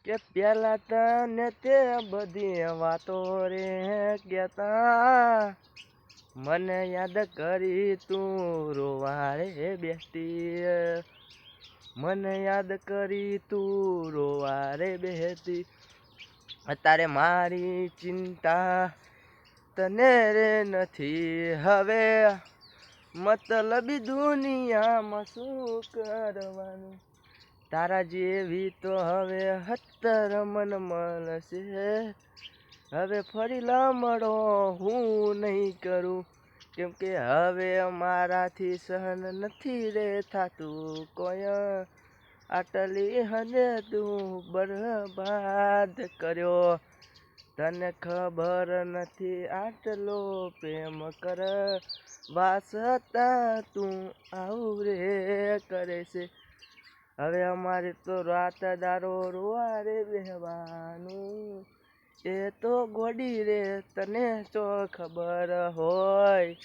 કે પેલા તને તે બધી વાતો રે કેતા, મને યાદ કરી તું રોવા રે બેસતી, મને યાદ કરી તું રોવા રે બેસતી. અત્યારે મારી ચિંતા તને રે નથી હવે, મતલબી દુનિયામાં શું કરવાનું, તારા જેવી તો હવે 17 મન મળશે, હવે ફરી લમડો હું નહીં કરું, કેમ કે હવે મારાથી સહન નથી રે થાતું કોઈ, આટલી હદે તું બરબાદ કર્યો, તને ખબર નથી આટલો પ્રેમ કરવા છતાં તું આવું રે કરે છે. હવે અમારે તો રાત દારો રોવા રે બેહવાનું, એ તો ગોડી રે તને તો ખબર હોય,